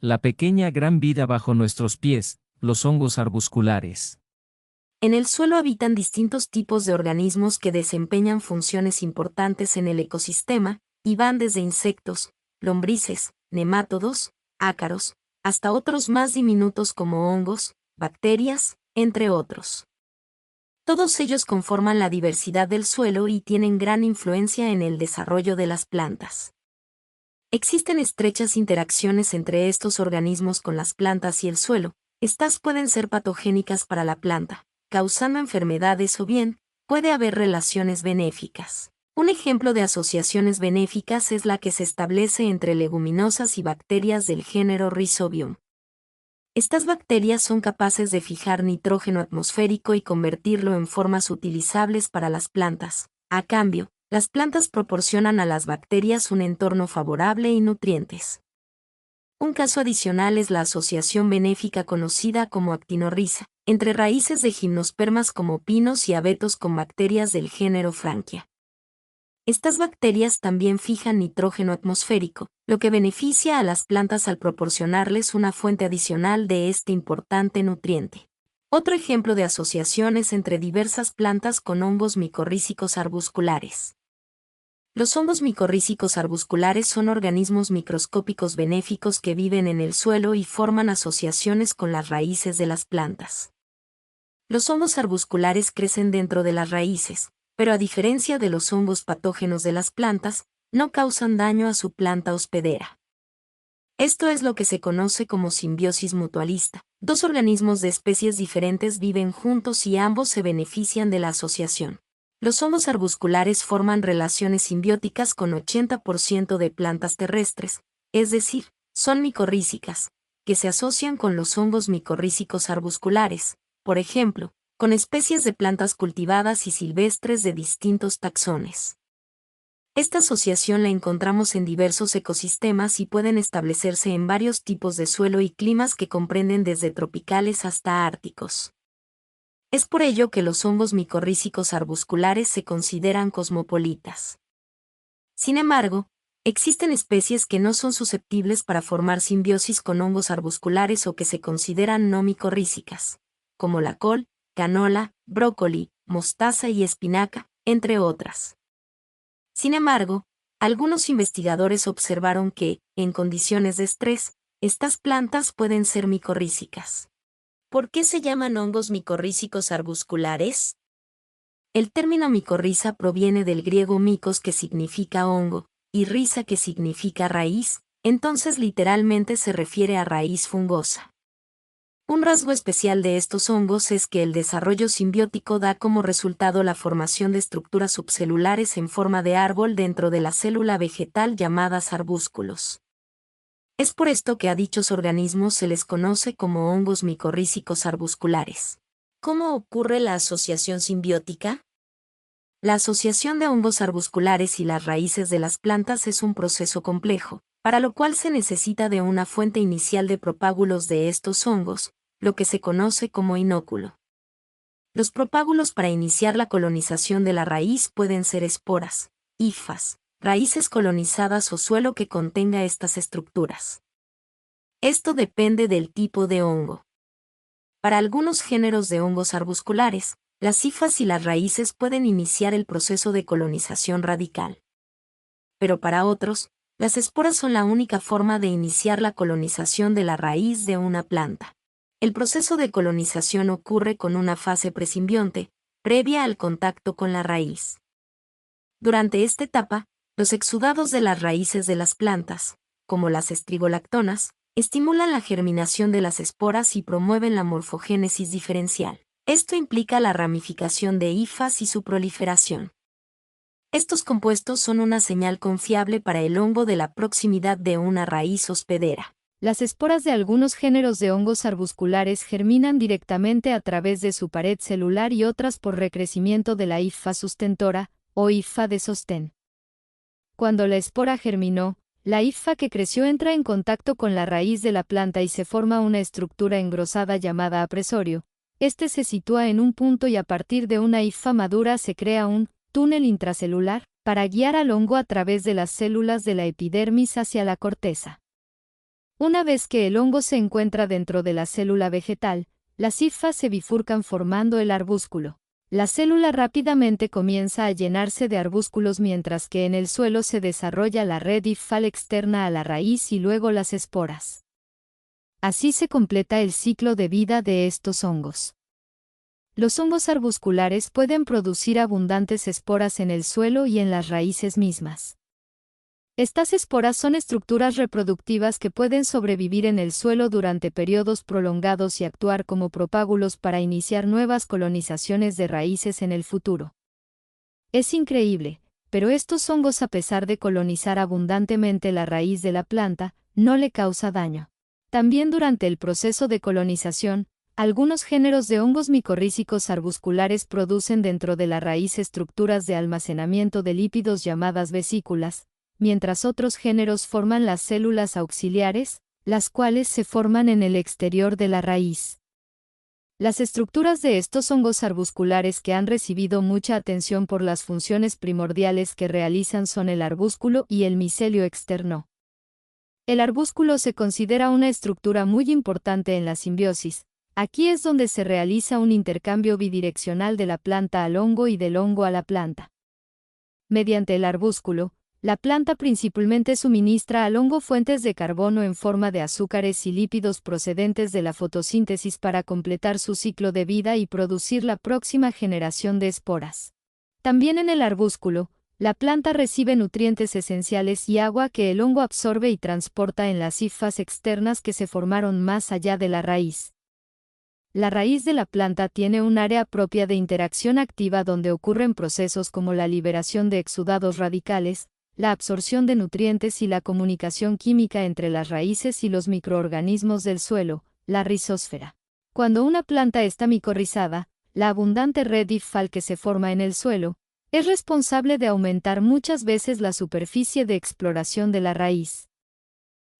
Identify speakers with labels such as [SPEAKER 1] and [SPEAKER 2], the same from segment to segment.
[SPEAKER 1] La pequeña gran vida bajo nuestros pies, los hongos arbusculares.
[SPEAKER 2] En el suelo habitan distintos tipos de organismos que desempeñan funciones importantes en el ecosistema, y van desde insectos, lombrices, nemátodos, ácaros, hasta otros más diminutos como hongos, bacterias, entre otros. Todos ellos conforman la diversidad del suelo y tienen gran influencia en el desarrollo de las plantas. Existen estrechas interacciones entre estos organismos con las plantas y el suelo. Estas pueden ser patogénicas para la planta, causando enfermedades o bien, puede haber relaciones benéficas. Un ejemplo de asociaciones benéficas es la que se establece entre leguminosas y bacterias del género Rhizobium. Estas bacterias son capaces de fijar nitrógeno atmosférico y convertirlo en formas utilizables para las plantas. A cambio, las plantas proporcionan a las bacterias un entorno favorable y nutrientes. Un caso adicional es la asociación benéfica conocida como actinorriza, entre raíces de gimnospermas como pinos y abetos con bacterias del género Frankia. Estas bacterias también fijan nitrógeno atmosférico, lo que beneficia a las plantas al proporcionarles una fuente adicional de este importante nutriente. Otro ejemplo de asociación es entre diversas plantas con hongos micorrízicos arbusculares. Los hongos micorrízicos arbusculares son organismos microscópicos benéficos que viven en el suelo y forman asociaciones con las raíces de las plantas. Los hongos arbusculares crecen dentro de las raíces, pero a diferencia de los hongos patógenos de las plantas, no causan daño a su planta hospedera. Esto es lo que se conoce como simbiosis mutualista. Dos organismos de especies diferentes viven juntos y ambos se benefician de la asociación. Los hongos arbusculares forman relaciones simbióticas con 80% de plantas terrestres, es decir, son micorrízicas, que se asocian con los hongos micorrízicos arbusculares, por ejemplo, con especies de plantas cultivadas y silvestres de distintos taxones. Esta asociación la encontramos en diversos ecosistemas y pueden establecerse en varios tipos de suelo y climas que comprenden desde tropicales hasta árticos. Es por ello que los hongos micorrízicos arbusculares se consideran cosmopolitas. Sin embargo, existen especies que no son susceptibles para formar simbiosis con hongos arbusculares o que se consideran no micorrízicas, como la col, canola, brócoli, mostaza y espinaca, entre otras. Sin embargo, algunos investigadores observaron que, en condiciones de estrés, estas plantas pueden ser micorrízicas. ¿Por qué se llaman hongos micorrízicos arbusculares? El término micorriza proviene del griego micos, que significa hongo, y riza, que significa raíz, entonces literalmente se refiere a raíz fungosa. Un rasgo especial de estos hongos es que el desarrollo simbiótico da como resultado la formación de estructuras subcelulares en forma de árbol dentro de la célula vegetal llamadas arbúsculos. Es por esto que a dichos organismos se les conoce como hongos micorrízicos arbusculares. ¿Cómo ocurre la asociación simbiótica? La asociación de hongos arbusculares y las raíces de las plantas es un proceso complejo, para lo cual se necesita de una fuente inicial de propágulos de estos hongos, lo que se conoce como inóculo. Los propágulos para iniciar la colonización de la raíz pueden ser esporas, hifas, raíces colonizadas o suelo que contenga estas estructuras. Esto depende del tipo de hongo. Para algunos géneros de hongos arbusculares, las hifas y las raíces pueden iniciar el proceso de colonización radical. Pero para otros, las esporas son la única forma de iniciar la colonización de la raíz de una planta. El proceso de colonización ocurre con una fase presimbionte, previa al contacto con la raíz. Durante esta etapa, los exudados de las raíces de las plantas, como las estrigolactonas, estimulan la germinación de las esporas y promueven la morfogénesis diferencial. Esto implica la ramificación de hifas y su proliferación. Estos compuestos son una señal confiable para el hongo de la proximidad de una raíz hospedera.
[SPEAKER 3] Las esporas de algunos géneros de hongos arbusculares germinan directamente a través de su pared celular y otras por recrecimiento de la hifa sustentora, o hifa de sostén. Cuando la espora germinó, la hifa que creció entra en contacto con la raíz de la planta y se forma una estructura engrosada llamada apresorio. Este se sitúa en un punto y a partir de una hifa madura se crea un túnel intracelular para guiar al hongo a través de las células de la epidermis hacia la corteza. Una vez que el hongo se encuentra dentro de la célula vegetal, las hifas se bifurcan formando el arbúsculo. La célula rápidamente comienza a llenarse de arbúsculos mientras que en el suelo se desarrolla la red hifal externa a la raíz y luego las esporas. Así se completa el ciclo de vida de estos hongos. Los hongos arbusculares pueden producir abundantes esporas en el suelo y en las raíces mismas. Estas esporas son estructuras reproductivas que pueden sobrevivir en el suelo durante periodos prolongados y actuar como propágulos para iniciar nuevas colonizaciones de raíces en el futuro. Es increíble, pero estos hongos, a pesar de colonizar abundantemente la raíz de la planta, no le causa daño. También durante el proceso de colonización, algunos géneros de hongos micorrízicos arbusculares producen dentro de la raíz estructuras de almacenamiento de lípidos llamadas vesículas, mientras otros géneros forman las células auxiliares, las cuales se forman en el exterior de la raíz. Las estructuras de estos hongos arbusculares que han recibido mucha atención por las funciones primordiales que realizan son el arbúsculo y el micelio externo. El arbúsculo se considera una estructura muy importante en la simbiosis. Aquí es donde se realiza un intercambio bidireccional de la planta al hongo y del hongo a la planta. Mediante el arbúsculo, la planta principalmente suministra al hongo fuentes de carbono en forma de azúcares y lípidos procedentes de la fotosíntesis para completar su ciclo de vida y producir la próxima generación de esporas. También en el arbúsculo, la planta recibe nutrientes esenciales y agua que el hongo absorbe y transporta en las hifas externas que se formaron más allá de la raíz. La raíz de la planta tiene un área propia de interacción activa donde ocurren procesos como la liberación de exudados radicales, la absorción de nutrientes y la comunicación química entre las raíces y los microorganismos del suelo, la rizósfera. Cuando una planta está micorrizada, la abundante red hifal que se forma en el suelo, es responsable de aumentar muchas veces la superficie de exploración de la raíz.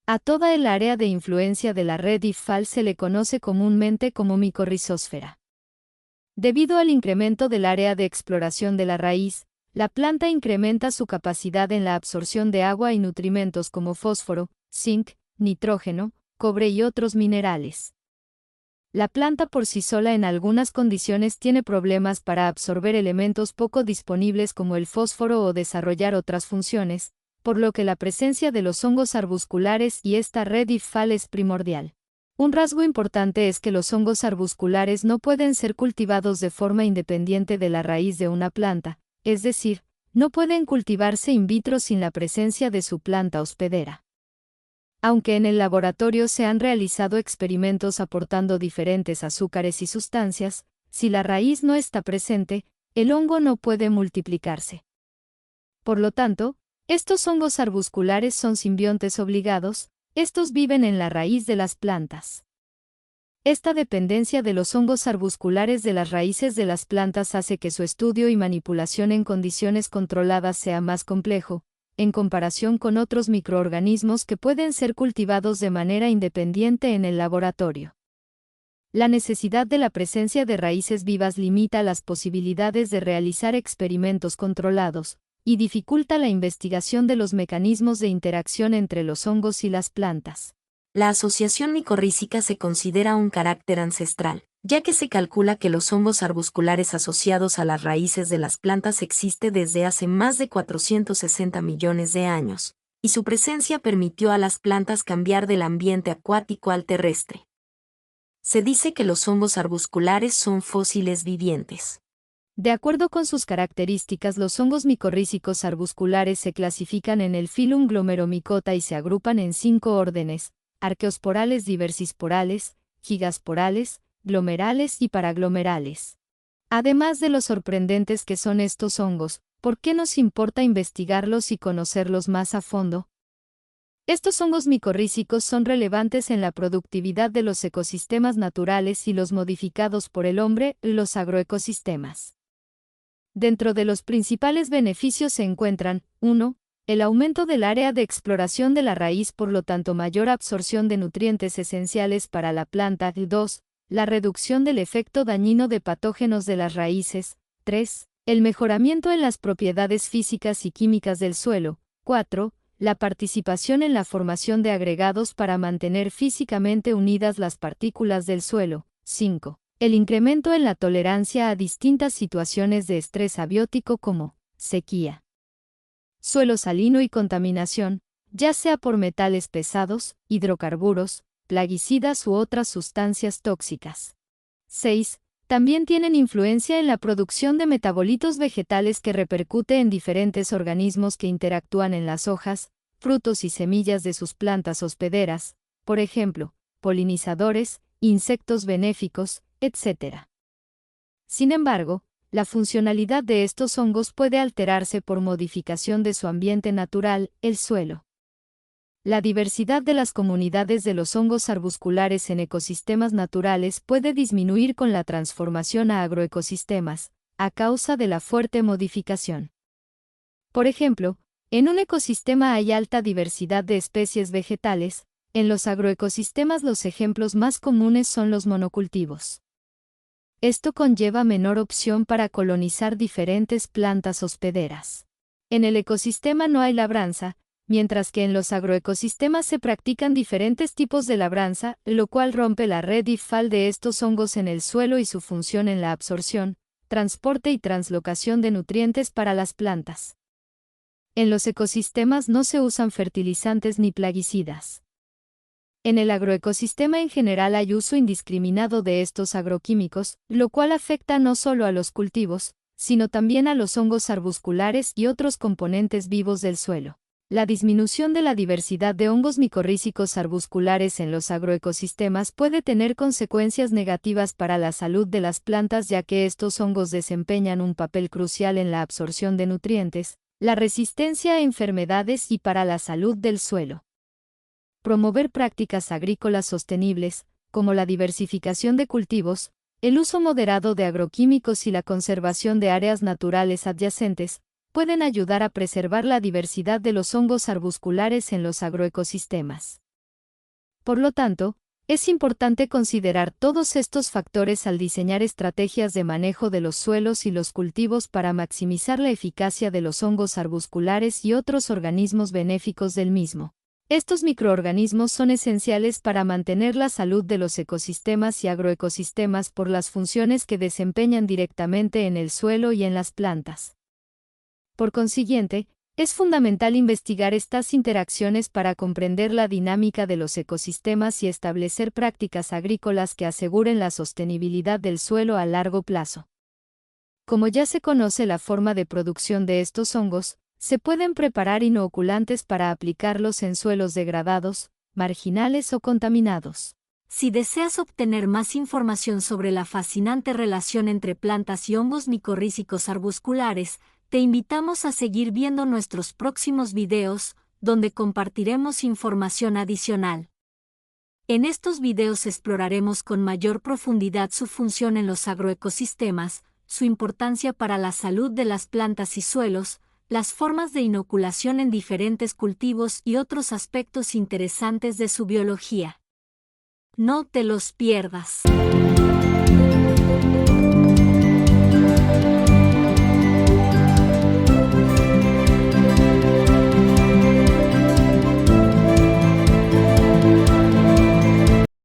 [SPEAKER 3] A toda el área de influencia de la red hifal se le conoce comúnmente como micorrizósfera. Debido al incremento del área de exploración de la raíz, la planta incrementa su capacidad en la absorción de agua y nutrimentos como fósforo, zinc, nitrógeno, cobre y otros minerales. La planta por sí sola en algunas condiciones tiene problemas para absorber elementos poco disponibles como el fósforo o desarrollar otras funciones, por lo que la presencia de los hongos arbusculares y esta red hifal es primordial. Un rasgo importante es que los hongos arbusculares no pueden ser cultivados de forma independiente de la raíz de una planta, es decir, no pueden cultivarse in vitro sin la presencia de su planta hospedera. Aunque en el laboratorio se han realizado experimentos aportando diferentes azúcares y sustancias, si la raíz no está presente, el hongo no puede multiplicarse. Por lo tanto, estos hongos arbusculares son simbiontes obligados, estos viven en la raíz de las plantas. Esta dependencia de los hongos arbusculares de las raíces de las plantas hace que su estudio y manipulación en condiciones controladas sea más complejo, en comparación con otros microorganismos que pueden ser cultivados de manera independiente en el laboratorio. La necesidad de la presencia de raíces vivas limita las posibilidades de realizar experimentos controlados, y dificulta la investigación de los mecanismos de interacción entre los hongos y las plantas.
[SPEAKER 2] La asociación micorrízica se considera un carácter ancestral, ya que se calcula que los hongos arbusculares asociados a las raíces de las plantas existe desde hace más de 460 millones de años, y su presencia permitió a las plantas cambiar del ambiente acuático al terrestre. Se dice que los hongos arbusculares son fósiles vivientes.
[SPEAKER 3] De acuerdo con sus características, los hongos micorrízicos arbusculares se clasifican en el filum Glomeromycota y se agrupan en 5 órdenes: arqueosporales, diversisporales, gigasporales, glomerales y paraglomerales. Además de lo sorprendentes que son estos hongos, ¿por qué nos importa investigarlos y conocerlos más a fondo? Estos hongos micorrízicos son relevantes en la productividad de los ecosistemas naturales y los modificados por el hombre, los agroecosistemas. Dentro de los principales beneficios se encuentran: 1. El aumento del área de exploración de la raíz, por lo tanto mayor absorción de nutrientes esenciales para la planta. 2. La reducción del efecto dañino de patógenos de las raíces. 3. El mejoramiento en las propiedades físicas y químicas del suelo. 4. la participación en la formación de agregados para mantener físicamente unidas las partículas del suelo. 5. El incremento en la tolerancia a distintas situaciones de estrés abiótico como sequía, suelo salino y contaminación, ya sea por metales pesados, hidrocarburos, plaguicidas u otras sustancias tóxicas. 6. También tienen influencia en la producción de metabolitos vegetales que repercute en diferentes organismos que interactúan en las hojas, frutos y semillas de sus plantas hospederas, por ejemplo, polinizadores, insectos benéficos, etc. Sin embargo, la funcionalidad de estos hongos puede alterarse por modificación de su ambiente natural, el suelo. La diversidad de las comunidades de los hongos arbusculares en ecosistemas naturales puede disminuir con la transformación a agroecosistemas, a causa de la fuerte modificación. Por ejemplo, en un ecosistema hay alta diversidad de especies vegetales. En los agroecosistemas los ejemplos más comunes son los monocultivos. Esto conlleva menor opción para colonizar diferentes plantas hospederas. En el ecosistema no hay labranza, mientras que en los agroecosistemas se practican diferentes tipos de labranza, lo cual rompe la red hifal de estos hongos en el suelo y su función en la absorción, transporte y translocación de nutrientes para las plantas. En los ecosistemas no se usan fertilizantes ni plaguicidas. En el agroecosistema en general hay uso indiscriminado de estos agroquímicos, lo cual afecta no solo a los cultivos, sino también a los hongos arbusculares y otros componentes vivos del suelo. La disminución de la diversidad de hongos micorrízicos arbusculares en los agroecosistemas puede tener consecuencias negativas para la salud de las plantas, ya que estos hongos desempeñan un papel crucial en la absorción de nutrientes, la resistencia a enfermedades y para la salud del suelo. Promover prácticas agrícolas sostenibles, como la diversificación de cultivos, el uso moderado de agroquímicos y la conservación de áreas naturales adyacentes, pueden ayudar a preservar la diversidad de los hongos arbusculares en los agroecosistemas. Por lo tanto, es importante considerar todos estos factores al diseñar estrategias de manejo de los suelos y los cultivos para maximizar la eficacia de los hongos arbusculares y otros organismos benéficos del mismo. Estos microorganismos son esenciales para mantener la salud de los ecosistemas y agroecosistemas por las funciones que desempeñan directamente en el suelo y en las plantas. Por consiguiente, es fundamental investigar estas interacciones para comprender la dinámica de los ecosistemas y establecer prácticas agrícolas que aseguren la sostenibilidad del suelo a largo plazo. Como ya se conoce la forma de producción de estos hongos, se pueden preparar inoculantes para aplicarlos en suelos degradados, marginales o contaminados.
[SPEAKER 2] Si deseas obtener más información sobre la fascinante relación entre plantas y hongos micorrízicos arbusculares, te invitamos a seguir viendo nuestros próximos videos, donde compartiremos información adicional. En estos videos exploraremos con mayor profundidad su función en los agroecosistemas, su importancia para la salud de las plantas y suelos, las formas de inoculación en diferentes cultivos y otros aspectos interesantes de su biología. No te los pierdas.